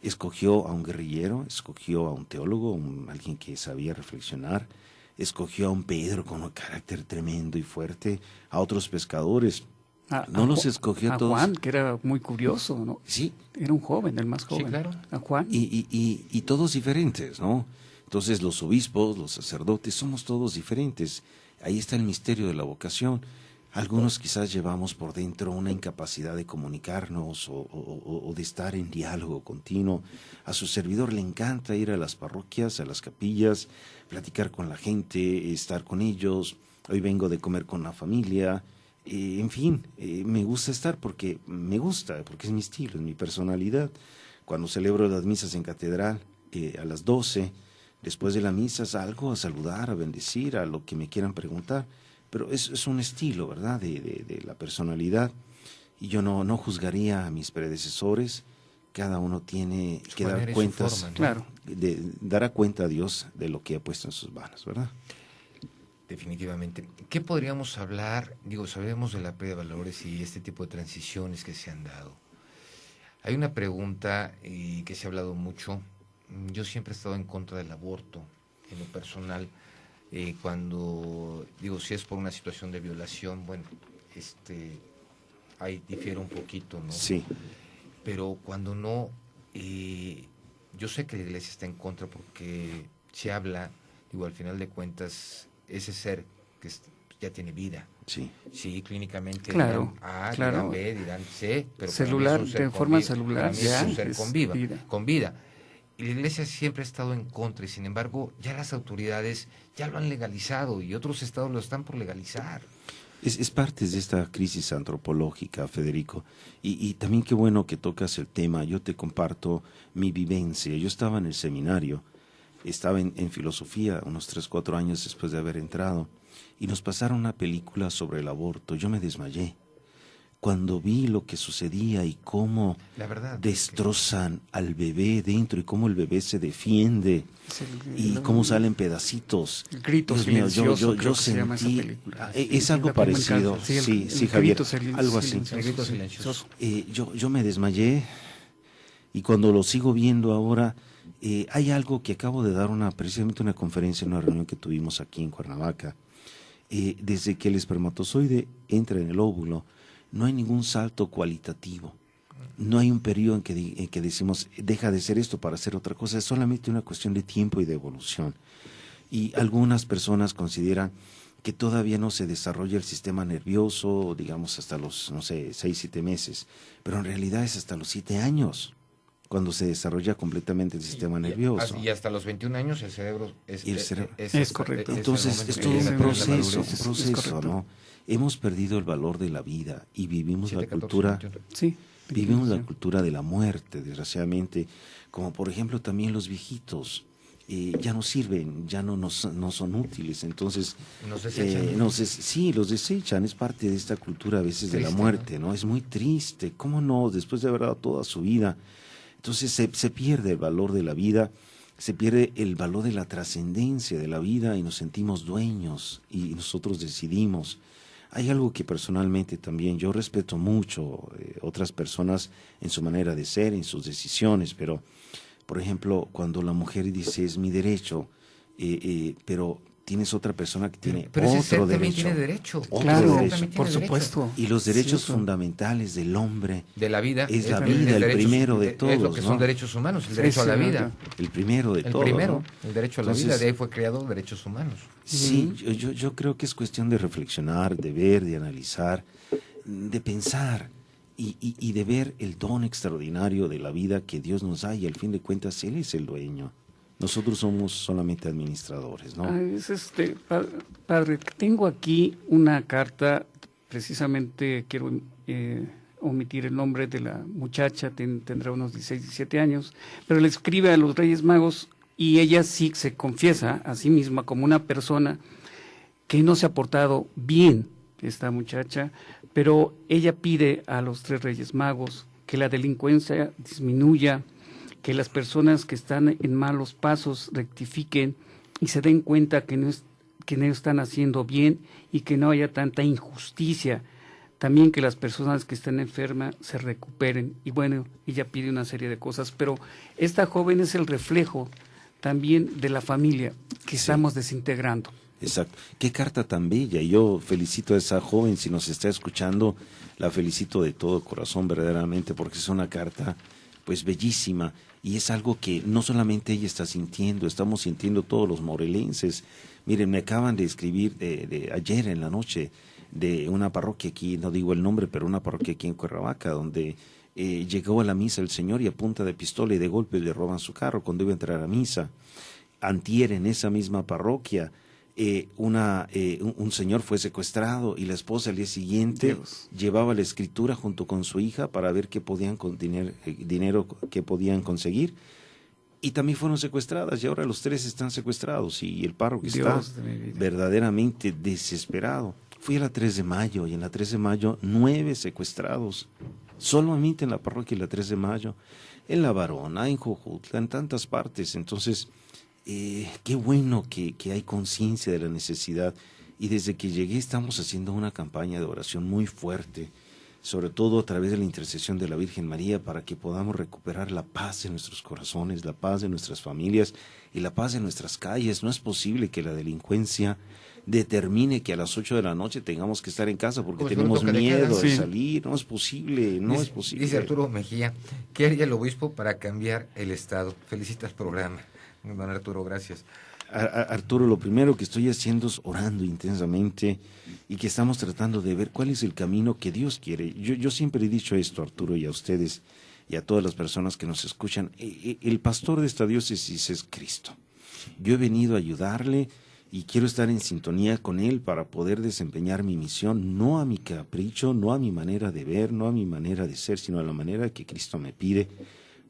Escogió a un guerrillero, escogió a un teólogo, alguien que sabía reflexionar, escogió a un Pedro con un carácter tremendo y fuerte, a otros pescadores. No los escogió a todos. A Juan, que era muy curioso, ¿no? Sí. Era un joven, el más joven. Sí, claro. A Juan. Y todos diferentes, ¿no? Entonces los obispos, los sacerdotes, somos todos diferentes. Ahí está el misterio de la vocación. Algunos quizás llevamos por dentro una incapacidad de comunicarnos o de estar en diálogo continuo. A su servidor le encanta ir a las parroquias, a las capillas, platicar con la gente, estar con ellos. Hoy vengo de comer con la familia. En fin, me gusta estar porque es mi estilo, es mi personalidad. Cuando celebro las misas en catedral a las 12, después de la misa salgo a saludar, a bendecir, a lo que me quieran preguntar. Pero es un estilo, ¿verdad?, de la personalidad. Y yo no juzgaría a mis predecesores. Cada uno tiene que dar cuentas, forma, ¿no? Claro. Dará cuenta a Dios de lo que ha puesto en sus manos, ¿verdad? Definitivamente. ¿Qué podríamos hablar? Sabemos de la pérdida de valores y este tipo de transiciones que se han dado. Hay una pregunta que se ha hablado mucho. Yo siempre he estado en contra del aborto, en lo personal. Cuando si es por una situación de violación, bueno, ahí difiere un poquito, ¿no? Sí. Pero cuando no, yo sé que la iglesia está en contra porque se habla, al final de cuentas, ese ser que ya tiene vida. Sí. Sí, clínicamente Claro, dirán A, claro. dirán B, dirán C, pero celular, para mí es un ser de forma vida. celular, Para mí es un ser es con vida. Y la iglesia siempre ha estado en contra y sin embargo ya las autoridades ya lo han legalizado y otros estados lo están por legalizar. Es parte de esta crisis antropológica, Federico. Y también qué bueno que tocas el tema. Yo te comparto mi vivencia. Yo estaba en el seminario, estaba en filosofía unos 3-4 años después de haber entrado y nos pasaron una película sobre el aborto. Yo me desmayé cuando vi lo que sucedía y cómo destrozan al bebé dentro y cómo el bebé se defiende y cómo salen pedacitos. El grito Dios mío, silencioso, yo sentí, es algo parecido, sí, Javier, algo así. Yo me desmayé y cuando lo sigo viendo ahora, hay algo que acabo de dar precisamente una conferencia en una reunión que tuvimos aquí en Cuernavaca. Desde que el espermatozoide entra en el óvulo, no hay ningún salto cualitativo. No hay un periodo en que decimos, deja de ser esto para hacer otra cosa. Es solamente una cuestión de tiempo y de evolución. Y algunas personas consideran que todavía no se desarrolla el sistema nervioso, digamos, hasta los, 6-7 meses. Pero en realidad es hasta los 7 años cuando se desarrolla completamente el sistema nervioso. Y hasta los 21 años el cerebro es correcto. Entonces, es todo un proceso, ¿no? Hemos perdido el valor de la vida y vivimos la cultura, la cultura de la muerte, desgraciadamente, como por ejemplo también los viejitos. Ya no sirven, ya no son útiles, entonces nos desechan. Los desechan, es parte de esta cultura a veces triste, de la muerte, ¿no? Es muy triste, ¿cómo no? Después de haber dado toda su vida, entonces se pierde el valor de la vida, se pierde el valor de la trascendencia de la vida y nos sentimos dueños y nosotros decidimos. Hay algo que personalmente también yo respeto mucho, otras personas en su manera de ser, en sus decisiones, pero por ejemplo, cuando la mujer dice es mi derecho, pero tienes otra persona que tiene pero otro ese ser derecho. También tiene derecho. Claro, derecho. por supuesto. Y los derechos fundamentales del hombre, de la vida, es la vida, el primero de todos. Es lo que son derechos humanos, el derecho a la vida. El primero de todos. El derecho a la vida, de ahí fue creado derechos humanos. Sí, yo creo que es cuestión de reflexionar, de ver, de analizar, de pensar. Y de ver el don extraordinario de la vida que Dios nos da y al fin de cuentas Él es el dueño. Nosotros somos solamente administradores, ¿no? Padre, tengo aquí una carta, precisamente quiero omitir el nombre de la muchacha, tendrá unos 16, 17 años, pero le escribe a los Reyes Magos y ella sí se confiesa a sí misma como una persona que no se ha portado bien, esta muchacha, pero ella pide a los 3 Reyes Magos que la delincuencia disminuya, que las personas que están en malos pasos rectifiquen y se den cuenta que no están haciendo bien y que no haya tanta injusticia. También que las personas que están enfermas se recuperen. Y bueno, ella pide una serie de cosas, pero esta joven es el reflejo también de la familia que estamos desintegrando. Exacto. Qué carta tan bella. Y yo felicito a esa joven, si nos está escuchando, la felicito de todo corazón verdaderamente, porque es una carta pues bellísima. Y es algo que no solamente ella está sintiendo, estamos sintiendo todos los morelenses. Miren, me acaban de escribir de ayer en la noche de una parroquia aquí, no digo el nombre, pero una parroquia aquí en Cuernavaca, donde llegó a la misa el señor y a punta de pistola y de golpe le roban su carro cuando iba a entrar a misa. Antier, en esa misma parroquia, un señor fue secuestrado y la esposa al día siguiente llevaba la escritura junto con su hija para ver qué podían dinero que podían conseguir, y también fueron secuestradas y ahora los 3 están secuestrados y el párroco está verdaderamente desesperado. Fui a la 3 de mayo y en la 3 de mayo 9 secuestrados, solamente en la parroquia de la 3 de mayo, en La Varona, en Jojutla, en tantas partes. Entonces, qué bueno que hay conciencia de la necesidad, y desde que llegué estamos haciendo una campaña de oración muy fuerte, sobre todo a través de la intercesión de la Virgen María, para que podamos recuperar la paz en nuestros corazones, la paz de nuestras familias y la paz de nuestras calles. No es posible que la delincuencia determine que a las 8 de la noche tengamos que estar en casa porque tenemos miedo de salir. No es posible, es posible. Dice Arturo Mejía, ¿qué haría el obispo para cambiar el Estado? Felicita el programa. Don Arturo, gracias. Arturo, lo primero que estoy haciendo es orando intensamente y que estamos tratando de ver cuál es el camino que Dios quiere. Yo siempre he dicho esto, Arturo, y a ustedes y a todas las personas que nos escuchan. El pastor de esta diócesis es Cristo. Yo he venido a ayudarle y quiero estar en sintonía con Él para poder desempeñar mi misión, no a mi capricho, no a mi manera de ver, no a mi manera de ser, sino a la manera que Cristo me pide,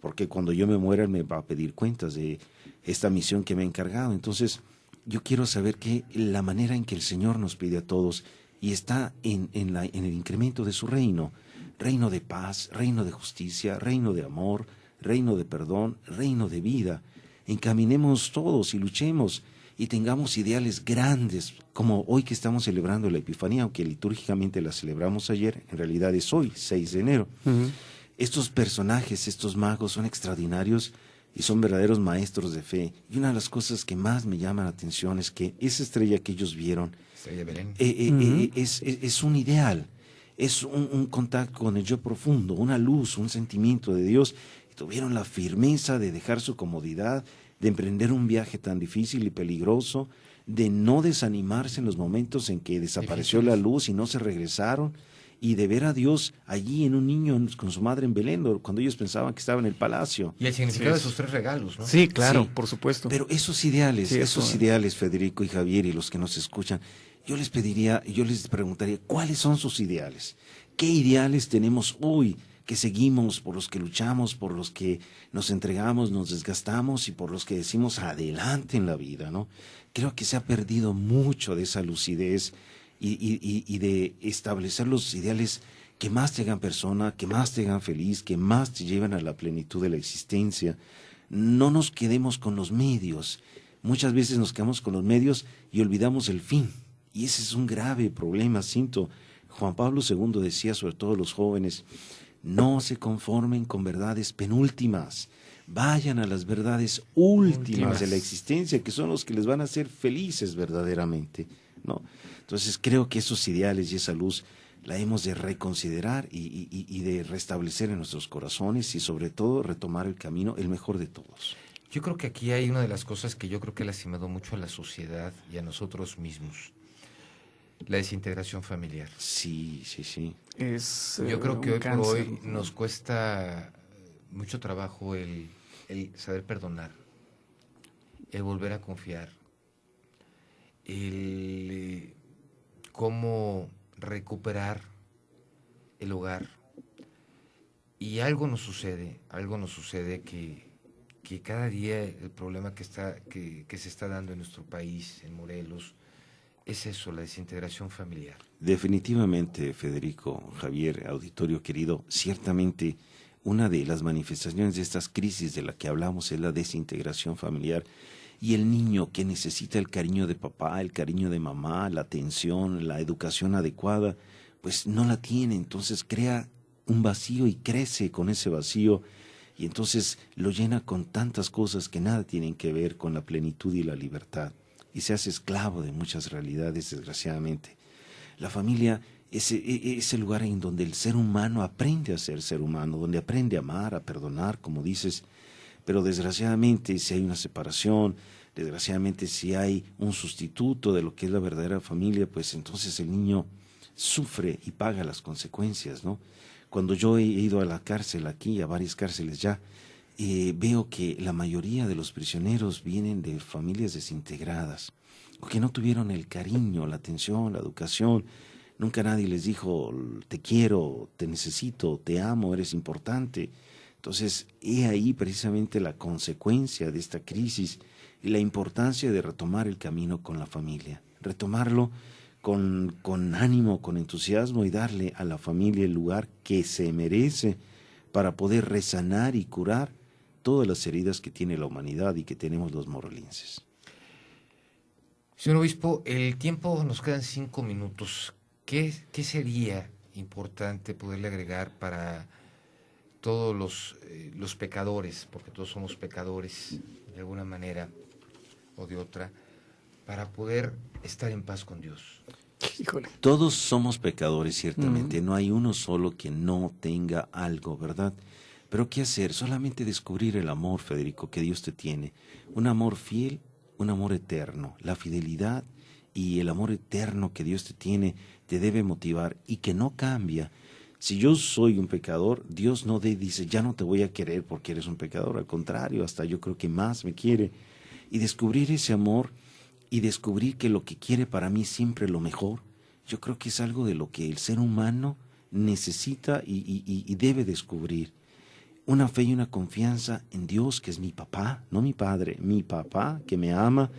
porque cuando yo me muera Él me va a pedir cuentas de esta misión que me ha encargado. Entonces, yo quiero saber que la manera en que el Señor nos pide a todos, y está en el incremento de su reino de paz, reino de justicia, reino de amor, reino de perdón, reino de vida. Encaminemos todos y luchemos y tengamos ideales grandes, como hoy que estamos celebrando la Epifanía, aunque litúrgicamente la celebramos ayer, en realidad es hoy, 6 de enero. Estos personajes, estos magos son extraordinarios y son verdaderos maestros de fe. Y una de las cosas que más me llama la atención es que esa estrella que ellos vieron es un ideal, es un contacto con el yo profundo, una luz, un sentimiento de Dios. Y tuvieron la firmeza de dejar su comodidad, de emprender un viaje tan difícil y peligroso, de no desanimarse en los momentos en que desapareció la luz y no se regresaron, y de ver a Dios allí en un niño con su madre en Belén, cuando ellos pensaban que estaba en el palacio. Y el significado de sus 3 regalos, ¿no? Sí, claro, por supuesto. Pero esos ideales, ideales, Federico y Javier y los que nos escuchan, yo les preguntaría, ¿cuáles son sus ideales? ¿Qué ideales tenemos hoy que seguimos, por los que luchamos, por los que nos entregamos, nos desgastamos y por los que decimos adelante en la vida, ¿no? Creo que se ha perdido mucho de esa lucidez y de establecer los ideales que más te hagan persona, que más te hagan feliz, que más te lleven a la plenitud de la existencia. No nos quedemos con los medios. Muchas veces nos quedamos con los medios y olvidamos el fin. Y ese es un grave problema, siento. Juan Pablo II decía, sobre todo los jóvenes, no se conformen con verdades penúltimas. Vayan a las verdades últimas de la existencia, que son los que les van a hacer felices verdaderamente, ¿no? Entonces creo que esos ideales y esa luz la hemos de reconsiderar y de restablecer en nuestros corazones y sobre todo retomar el camino, el mejor de todos. Yo creo que aquí hay una de las cosas que yo creo que ha lastimado mucho a la sociedad y a nosotros mismos. La desintegración familiar. Sí. Yo creo que hoy por hoy nos cuesta mucho trabajo el saber perdonar. el volver a confiar, el cómo recuperar el hogar. Y algo nos sucede que cada día el problema que se está dando en nuestro país, en Morelos, es eso, la desintegración familiar. Definitivamente, Federico, Javier, auditorio querido, ciertamente una de las manifestaciones de estas crisis de la que hablamos es la desintegración familiar, y el niño que necesita el cariño de papá, el cariño de mamá, la atención, la educación adecuada, pues no la tiene, entonces crea un vacío y crece con ese vacío, y entonces lo llena con tantas cosas que nada tienen que ver con la plenitud y la libertad, y se hace esclavo de muchas realidades, desgraciadamente. La familia es el lugar en donde el ser humano aprende a ser ser humano, donde aprende a amar, a perdonar, como dices, pero desgraciadamente si hay una separación, desgraciadamente si hay un sustituto de lo que es la verdadera familia, pues entonces el niño sufre y paga las consecuencias, ¿no? Cuando yo he ido a la cárcel aquí, a varias cárceles ya, veo que la mayoría de los prisioneros vienen de familias desintegradas, o que no tuvieron el cariño, la atención, la educación. Nunca nadie les dijo, te quiero, te necesito, te amo, eres importante. Entonces, he ahí precisamente la consecuencia de esta crisis y la importancia de retomar el camino con la familia, retomarlo con ánimo, con entusiasmo, y darle a la familia el lugar que se merece para poder resanar y curar todas las heridas que tiene la humanidad y que tenemos los morelenses. Señor obispo, el tiempo nos quedan 5 minutos. ¿Qué sería importante poderle agregar para todos los pecadores, porque todos somos pecadores de alguna manera o de otra, para poder estar en paz con Dios? Híjole. Todos somos pecadores, ciertamente. No hay uno solo que no tenga algo, ¿verdad? Pero ¿qué hacer? Solamente descubrir el amor, Federico, que Dios te tiene. Un amor fiel, un amor eterno. La fidelidad y el amor eterno que Dios te tiene te debe motivar y que no cambia. Si yo soy un pecador, Dios no dice, ya no te voy a querer porque eres un pecador. Al contrario, hasta yo creo que más me quiere. Y descubrir ese amor y descubrir que lo que quiere para mí es siempre lo mejor, yo creo que es algo de lo que el ser humano necesita y debe descubrir. Una fe y una confianza en Dios, que es mi papá, no mi padre, mi papá, que me ama,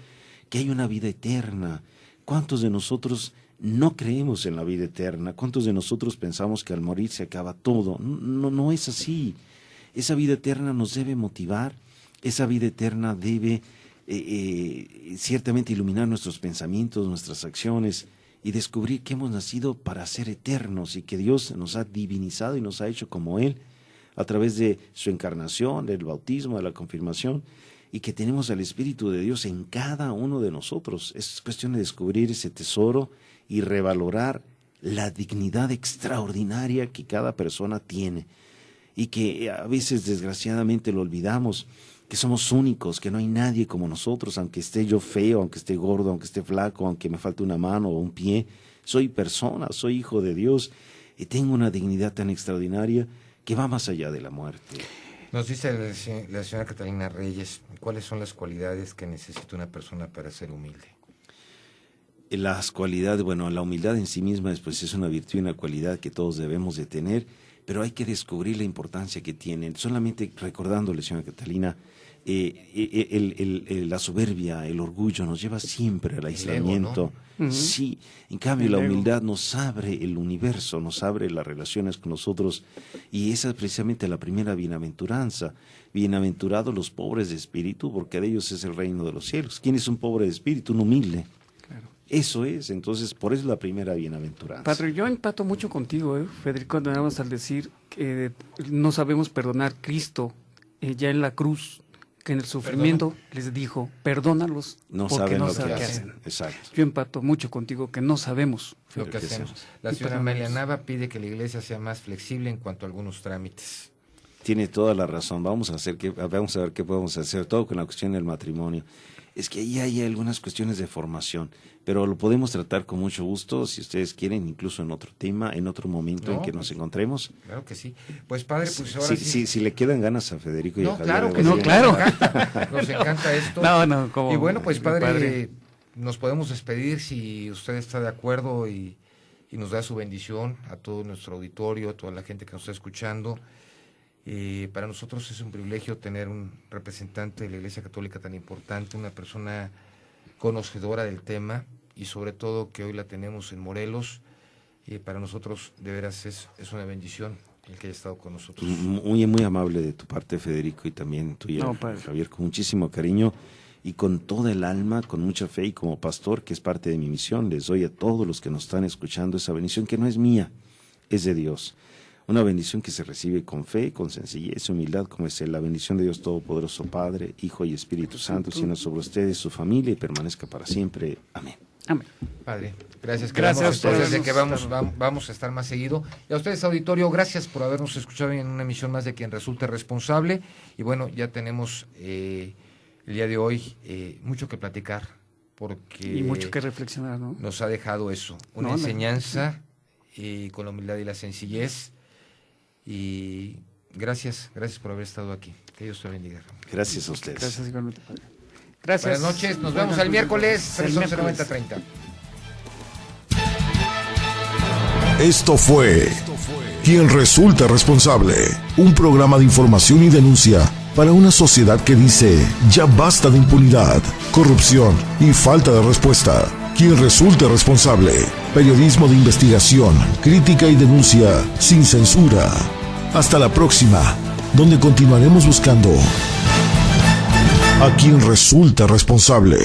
que hay una vida eterna. ¿Cuántos de nosotros no creemos en la vida eterna? ¿Cuántos de nosotros pensamos que al morir se acaba todo? No es así. Esa vida eterna nos debe motivar, esa vida eterna debe ciertamente iluminar nuestros pensamientos, nuestras acciones, y descubrir que hemos nacido para ser eternos y que Dios nos ha divinizado y nos ha hecho como Él a través de su encarnación, del bautismo, de la confirmación, y que tenemos al Espíritu de Dios en cada uno de nosotros. Es cuestión de descubrir ese tesoro y revalorar la dignidad extraordinaria que cada persona tiene y que a veces desgraciadamente lo olvidamos, que somos únicos, que no hay nadie como nosotros, aunque esté yo feo, aunque esté gordo, aunque esté flaco, aunque me falte una mano o un pie. Soy persona, soy hijo de Dios y tengo una dignidad tan extraordinaria que va más allá de la muerte. Nos dice la señora Catalina Reyes, ¿cuáles son las cualidades que necesita una persona para ser humilde? Las cualidades, bueno, la humildad en sí misma pues, es una virtud y una cualidad que todos debemos de tener, pero hay que descubrir la importancia que tienen. Solamente recordándole, señora Catalina, la soberbia, el orgullo nos lleva siempre al aislamiento. Ego, ¿no? Sí, en cambio la humildad nos abre el universo, nos abre las relaciones con nosotros, y esa es precisamente la primera bienaventuranza. Bienaventurados los pobres de espíritu, porque de ellos es el reino de los cielos. ¿Quién es un pobre de espíritu? Un humilde. Claro. Eso es, entonces por eso es la primera bienaventuranza. Padre, yo empato mucho contigo, Federico, nada más al decir que no sabemos perdonar. Cristo ya en la cruz, que en el sufrimiento les dijo, perdónalos, no porque saben no lo saben que qué hacen. hacen. Exacto. Yo empato mucho contigo que no sabemos lo que hacemos. La señora Amelia Nava pide que la iglesia sea más flexible en cuanto a algunos trámites. Tiene toda la razón. Vamos a ver qué podemos hacer, todo con la cuestión del matrimonio. es que ahí hay algunas cuestiones de formación, pero lo podemos tratar con mucho gusto, si ustedes quieren, incluso en otro tema, en otro momento en que nos encontremos. Claro que sí. Pues padre, pues ahora si le quedan ganas a Federico y a Javier. Claro que no, claro. Nos encanta esto. Y bueno, pues padre, nos podemos despedir si usted está de acuerdo y nos da su bendición a todo nuestro auditorio, a toda la gente que nos está escuchando. Para nosotros es un privilegio tener un representante de la Iglesia Católica tan importante, una persona conocedora del tema y sobre todo que hoy la tenemos en Morelos. Para nosotros de veras es una bendición el que haya estado con nosotros. Muy, muy amable de tu parte, Federico, y también tuya, Javier, con muchísimo cariño y con toda el alma, con mucha fe, y como pastor, que es parte de mi misión, les doy a todos los que nos están escuchando esa bendición que no es mía, es de Dios. Una bendición que se recibe con fe, con sencillez, humildad, como es la bendición de Dios Todopoderoso, Padre, Hijo y Espíritu Santo, sino sobre ustedes, su familia, y permanezca para siempre. Amén. Amén. Padre, gracias de que vamos a estar más seguido. Y a ustedes, auditorio, gracias por habernos escuchado en una emisión más de Quien Resulte Responsable. Y bueno, ya tenemos el día de hoy mucho que platicar, porque y mucho que reflexionar, ¿no? Nos ha dejado eso, una enseñanza con la humildad y la sencillez. Y gracias por haber estado aquí. Que Dios te bendiga. Gracias a ustedes. Gracias igualmente, Padre. Gracias. Buenas noches, nos vemos el miércoles 311-9030. Esto fue Quien Resulta Responsable, un programa de información y denuncia para una sociedad que dice ya basta de impunidad, corrupción y falta de respuesta. Quien Resulte Responsable, periodismo de investigación, crítica y denuncia sin censura. Hasta la próxima, donde continuaremos buscando a quien resulta responsable.